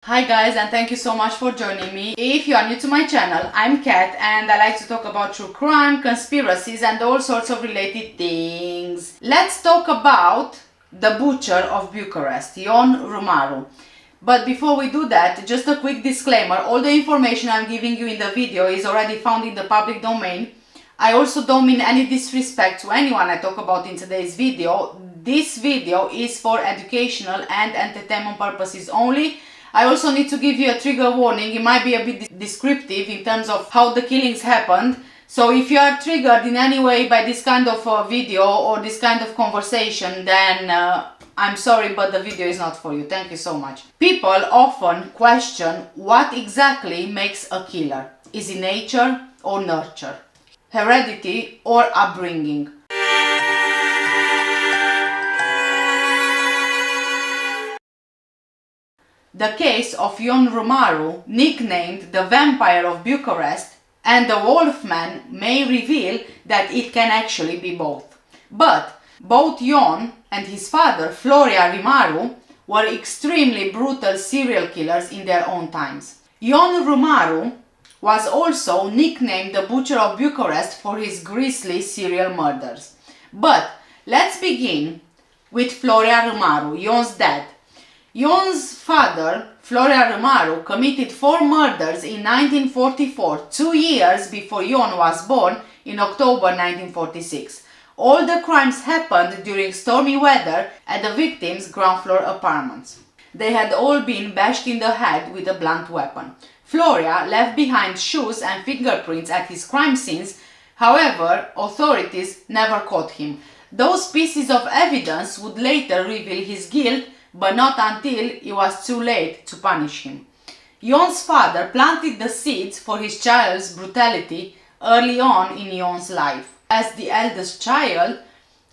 Hi guys, and thank you so much for joining me. If you are new to my channel, I'm Kat and I like to talk about true crime, conspiracies and all sorts of related things. Let's talk about the Butcher of Bucharest, Ion Rimaru. But before we do that, just a quick disclaimer, all the information I'm giving you in the video is already found in the public domain. I also don't mean any disrespect to anyone I talk about in today's video. This video is for educational and entertainment purposes only. I also need to give you a trigger warning. It might be a bit descriptive in terms of how the killings happened. So if you are triggered in any way by this kind of video or this kind of conversation, then I'm sorry, but the video is not for you. Thank you so much. People often question what exactly makes a killer. Is it nature or nurture? Heredity or upbringing? The case of Ion Rimaru, nicknamed the Vampire of Bucharest, and the Wolfman may reveal that it can actually be both. But both Ion and his father, Florea Rimaru, were extremely brutal serial killers in their own times. Ion Rimaru was also nicknamed the Butcher of Bucharest for his grisly serial murders. But let's begin with Florea Rimaru, Ion's dad. Ion's father, Floria Rimaru, committed 4 murders in 1944, 2 years before Ion was born in October 1946. All the crimes happened during stormy weather at the victims' ground floor apartments. They had all been bashed in the head with a blunt weapon. Floria left behind shoes and fingerprints at his crime scenes. However, authorities never caught him. Those pieces of evidence would later reveal his guilt, but not until it was too late to punish him. Ion's father planted the seeds for his child's brutality early on in Ion's life. As the eldest child,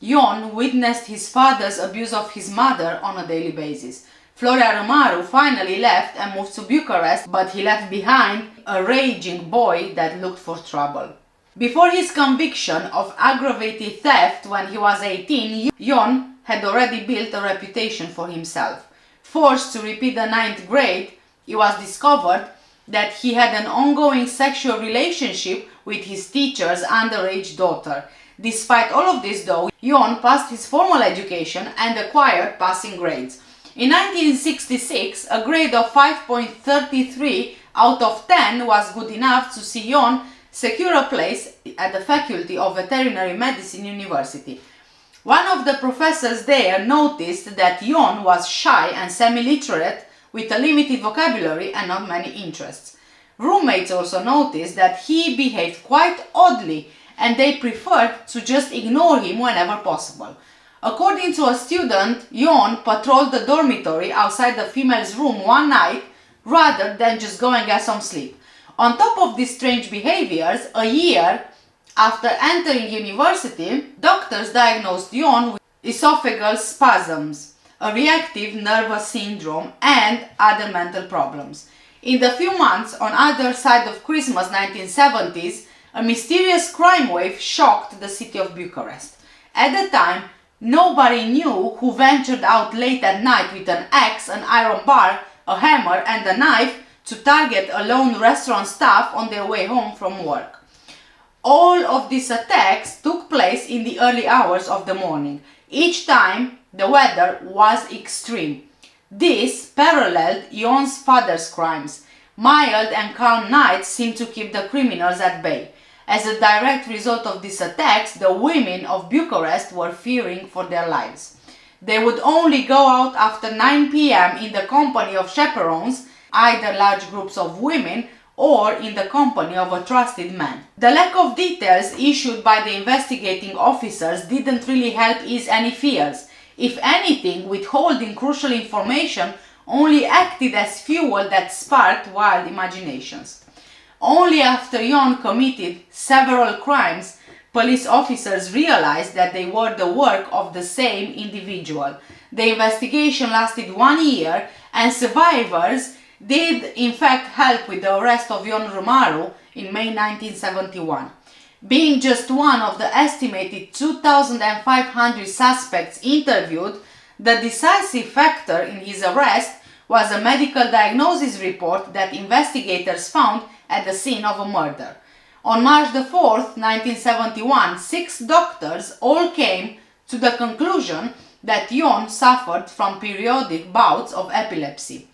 Ion witnessed his father's abuse of his mother on a daily basis. Florea Rimaru finally left and moved to Bucharest, but he left behind a raging boy that looked for trouble. Before his conviction of aggravated theft when he was 18, Ion had already built a reputation for himself. Forced to repeat the 9th grade, it was discovered that he had an ongoing sexual relationship with his teacher's underage daughter. Despite all of this though, Ion passed his formal education and acquired passing grades. In 1966, a grade of 5.33 out of 10 was good enough to see Ion secure a place at the Faculty of Veterinary Medicine University. One of the professors there noticed that Ion was shy and semi-literate with a limited vocabulary and not many interests. Roommates also noticed that he behaved quite oddly and they preferred to just ignore him whenever possible. According to a student, Ion patrolled the dormitory outside the female's room one night rather than just go and get some sleep. On top of these strange behaviors, a year after entering university, doctors diagnosed Ion with esophageal spasms, a reactive nervous syndrome, and other mental problems. In the few months on either side of Christmas 1970s, a mysterious crime wave shocked the city of Bucharest. At the time, nobody knew who ventured out late at night with an axe, an iron bar, a hammer, and a knife to target a lone restaurant staff on their way home from work. All of these attacks took place in the early hours of the morning. Each time, the weather was extreme. This paralleled Ion's father's crimes. Mild and calm nights seemed to keep the criminals at bay. As a direct result of these attacks, the women of Bucharest were fearing for their lives. They would only go out after 9 p.m. in the company of chaperones, either large groups of women or in the company of a trusted man. The lack of details issued by the investigating officers didn't really help ease any fears. If anything, withholding crucial information only acted as fuel that sparked wild imaginations. Only after Ion committed several crimes, police officers realized that they were the work of the same individual. The investigation lasted 1 year and survivors did in fact help with the arrest of Ion Rimaru in May 1971. Being just one of the estimated 2,500 suspects interviewed, the decisive factor in his arrest was a medical diagnosis report that investigators found at the scene of a murder. On March the 4th, 1971, 6 doctors all came to the conclusion that Ion suffered from periodic bouts of epilepsy.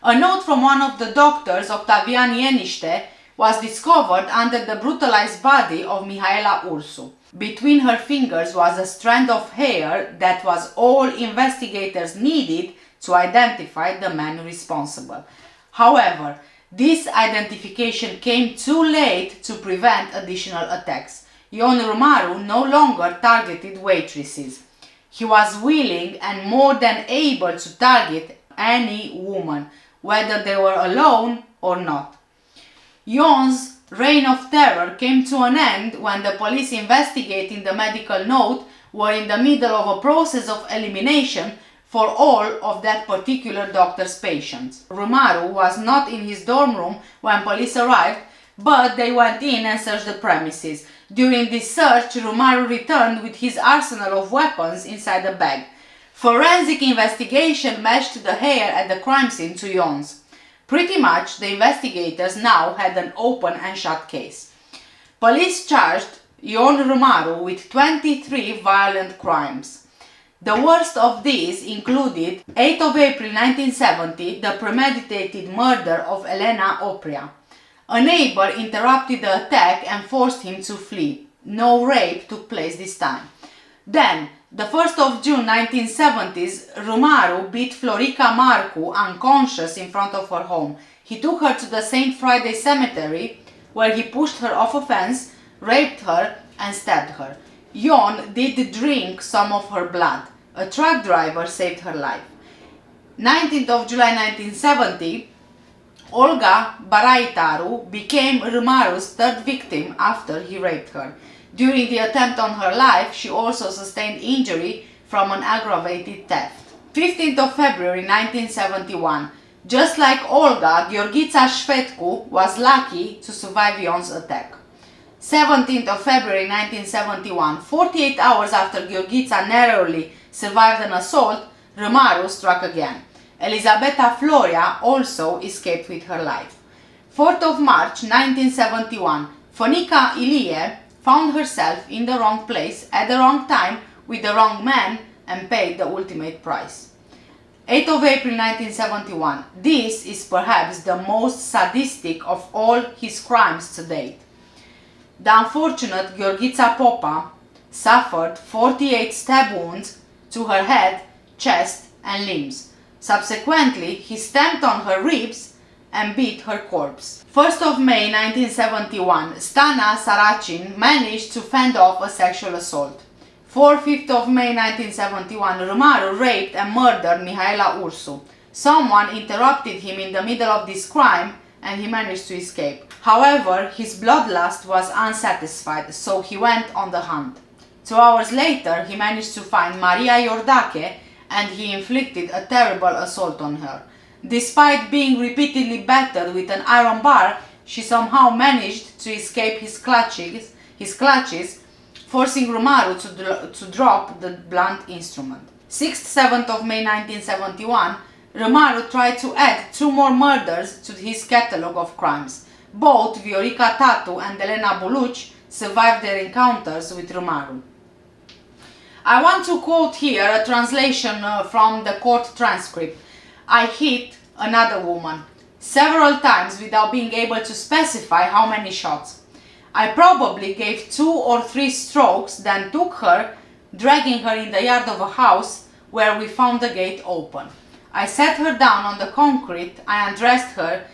A note from one of the doctors, Octavian Ieniște, was discovered under the brutalized body of Mihaela Ursu. Between her fingers was a strand of hair that was all investigators needed to identify the man responsible. However, this identification came too late to prevent additional attacks. Ion Rimaru no longer targeted waitresses. He was willing and more than able to target any woman, whether they were alone or not. Ion's reign of terror came to an end when the police investigating the medical note were in the middle of a process of elimination for all of that particular doctor's patients. Romaro was not in his dorm room when police arrived, but they went in and searched the premises. During this search, Romaro returned with his arsenal of weapons inside a bag. Forensic investigation matched the hair at the crime scene to Ion's. Pretty much, the investigators now had an open and shut case. Police charged Ion Rimaru with 23 violent crimes. The worst of these included 8th of April 1970, the premeditated murder of Elena Oprea. A neighbor interrupted the attack and forced him to flee. No rape took place this time. Then, the 1st of June 1970s, Romaru beat Florica Marcu unconscious in front of her home. He took her to the St. Friday Cemetery, where he pushed her off a fence, raped her, and stabbed her. Ion did drink some of her blood. A truck driver saved her life. 19th of July 1970, Olga Baraitaru became Rimaru's third victim after he raped her. During the attempt on her life, she also sustained injury from an aggravated theft. 15th of February 1971. Just like Olga, Gheorghița Șfetcu was lucky to survive Ion's attack. 17th of February 1971. 48 hours after Gheorghița narrowly survived an assault, Romaru struck again. Elisabeta Florea also escaped with her life. 4th of March 1971. Fănica Ilie found herself in the wrong place at the wrong time with the wrong man and paid the ultimate price. 8th of April 1971. This is perhaps the most sadistic of all his crimes to date. The unfortunate Gheorghița Popa suffered 48 stab wounds to her head, chest and limbs. Subsequently, he stamped on her ribs and beat her corpse. 1st of May 1971, Stana Saracin managed to fend off a sexual assault. 5th of May 1971, Romaru raped and murdered Mihaela Ursu. Someone interrupted him in the middle of this crime and he managed to escape. However, his bloodlust was unsatisfied, so he went on the hunt. 2 hours later, he managed to find Maria Iordache and he inflicted a terrible assault on her. Despite being repeatedly battered with an iron bar, she somehow managed to escape his clutches, forcing Romaru to drop the blunt instrument. 6th, 7th of May 1971, Romaru tried to add 2 more murders to his catalogue of crimes. Both Viorica Tatu and Elena Buluci survived their encounters with Romaru. I want to quote here a translation from the court transcript. I hit another woman several times without being able to specify how many shots. I probably gave 2 or 3 strokes, then took her, dragging her in the yard of a house where we found the gate open. I sat her down on the concrete, I undressed her,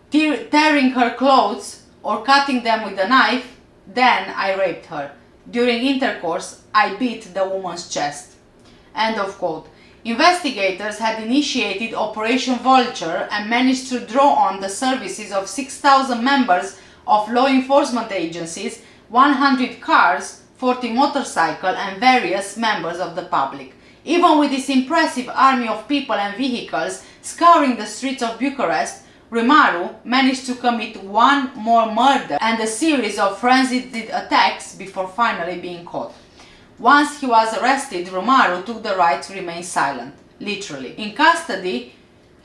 tearing her clothes or cutting them with a knife, then I raped her. During intercourse, I beat the woman's chest. End of quote. Investigators had initiated Operation Vulture and managed to draw on the services of 6,000 members of law enforcement agencies, 100 cars, 40 motorcycles and various members of the public. Even with this impressive army of people and vehicles scouring the streets of Bucharest, Rimaru managed to commit 1 more murder and a series of frenzied attacks before finally being caught. Once he was arrested, Romaro took the right to remain silent, literally. In custody,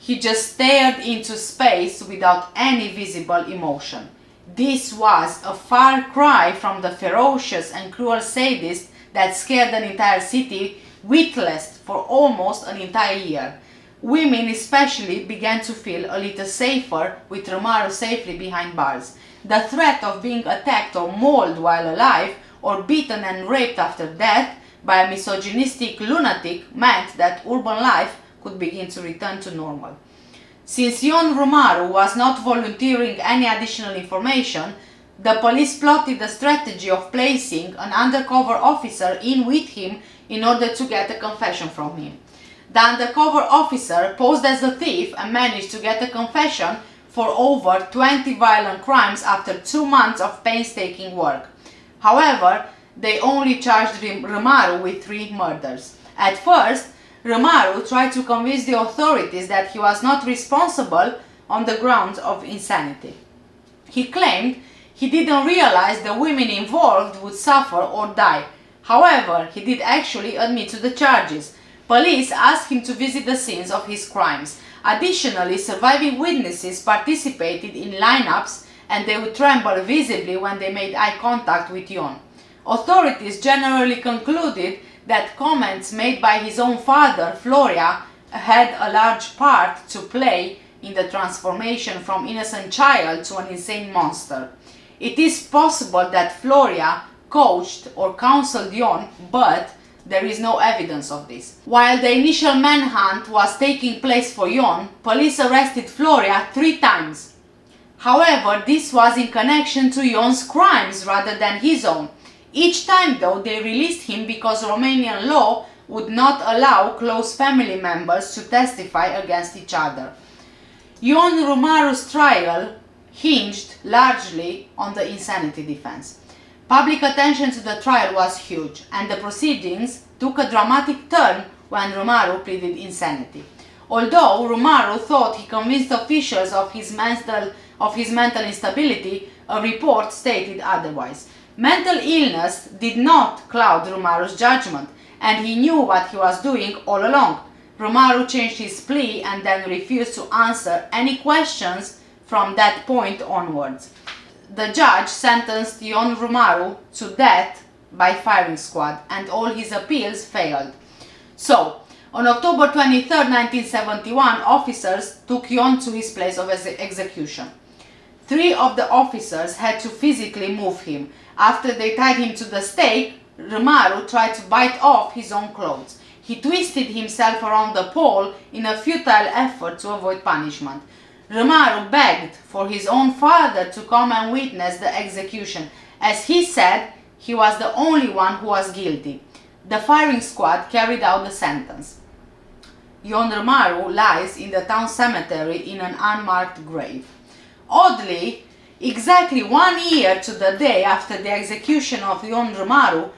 He just stared into space without any visible emotion. This was a far cry from the ferocious and cruel sadist that scared an entire city witless for almost an entire year. Women especially began to feel a little safer with Romaru safely behind bars. The threat of being attacked or mauled while alive, or beaten and raped after death by a misogynistic lunatic meant that urban life could begin to return to normal. Since Ion Rimaru was not volunteering any additional information, the police plotted a strategy of placing an undercover officer in with him in order to get a confession from him. The undercover officer posed as a thief and managed to get a confession for over 20 violent crimes after 2 months of painstaking work. However, they only charged Rimaru with 3 murders. At first, Rimaru tried to convince the authorities that he was not responsible on the grounds of insanity. He claimed he didn't realize the women involved would suffer or die. However, he did actually admit to the charges. Police asked him to visit the scenes of his crimes. Additionally, surviving witnesses participated in lineups and they would tremble visibly when they made eye contact with Ion. Authorities generally concluded that comments made by his own father, Florea, had a large part to play in the transformation from innocent child to an insane monster. It is possible that Florea coached or counseled Ion, but there is no evidence of this. While the initial manhunt was taking place for Ion, police arrested Florea 3 times. However, this was in connection to Ion's crimes rather than his own. Each time though, they released him because Romanian law would not allow close family members to testify against each other. Ion Rimaru's trial hinged largely on the insanity defense. Public attention to the trial was huge, and the proceedings took a dramatic turn when Romaru pleaded insanity. Although Romaru thought he convinced officials of his mental instability, a report stated otherwise. Mental illness did not cloud Romaru's judgment, and he knew what he was doing all along. Romaru changed his plea and then refused to answer any questions from that point onwards. The judge sentenced Ion Rimaru to death by firing squad, and all his appeals failed. So, on October 23, 1971, officers took Ion to his place of execution. 3 of the officers had to physically move him. After they tied him to the stake, Rimaru tried to bite off his own clothes. He twisted himself around the pole in a futile effort to avoid punishment. Rimaru begged for his own father to come and witness the execution, as he said he was the only one who was guilty. The firing squad carried out the sentence. Ion Rimaru lies in the town cemetery in an unmarked grave. Oddly, exactly 1 year to the day after the execution of Ion Rimaru,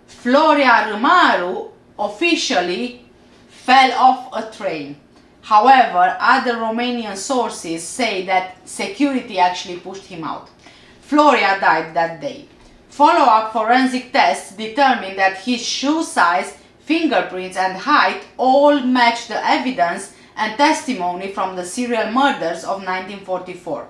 Florea Rimaru officially fell off a train. However, other Romanian sources say that security actually pushed him out. Florea died that day. Follow-up forensic tests determined that his shoe size, fingerprints and height all matched the evidence and testimony from the serial murders of 1944.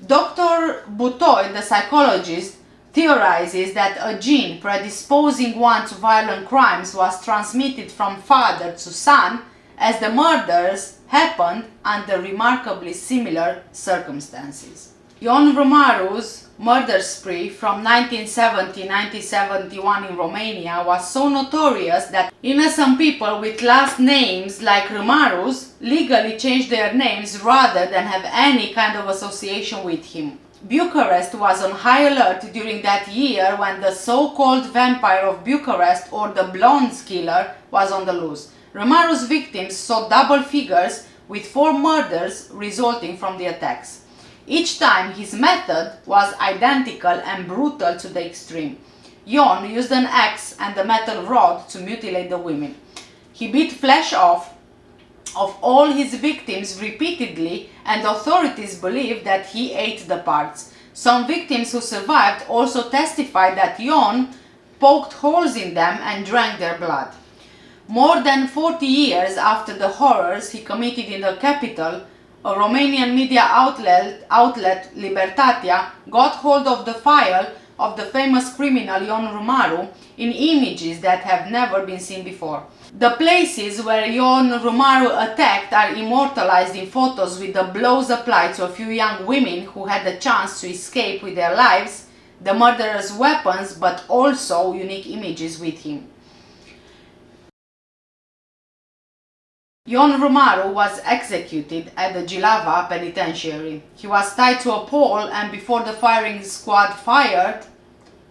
Dr. Butoi, the psychologist, theorizes that a gene predisposing one to violent crimes was transmitted from father to son, as the murders happened under remarkably similar circumstances. Ion Rimaru's murder spree from 1970-1971 in Romania was so notorious that innocent people with last names like Rimaru's legally changed their names rather than have any kind of association with him. Bucharest was on high alert during that year when the so-called Vampire of Bucharest, or the Blondes killer, was on the loose. Romaru's victims saw double figures, with 4 murders resulting from the attacks. Each time his method was identical and brutal to the extreme. Ion used an axe and a metal rod to mutilate the women. He beat flesh off of all his victims repeatedly, and authorities believe that he ate the parts. Some victims who survived also testified that Ion poked holes in them and drank their blood. More than 40 years after the horrors he committed in the capital, a Romanian media outlet Libertatea got hold of the file of the famous criminal Ion Rimaru in images that have never been seen before. The places where Ion Rimaru attacked are immortalized in photos with the blows applied to a few young women who had the chance to escape with their lives, the murderer's weapons, but also unique images with him. Ion Rimaru was executed at the Jilava penitentiary. He was tied to a pole, and before the firing squad fired,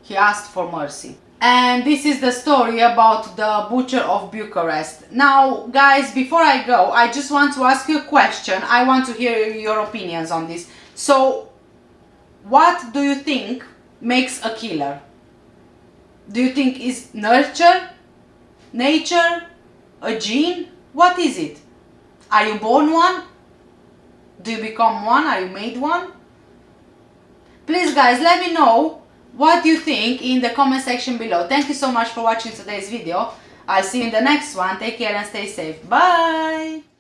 he asked for mercy. And this is the story about the Butcher of Bucharest. Now, guys, before I go, I just want to ask you a question. I want to hear your opinions on this. So, what do you think makes a killer? Do you think is nurture, nature, a gene? What is it? Are you born one? Do you become one? Are you made one? Please, guys, let me know what you think in the comment section below. Thank you so much for watching today's video. I'll see you in the next one. Take care and stay safe. Bye!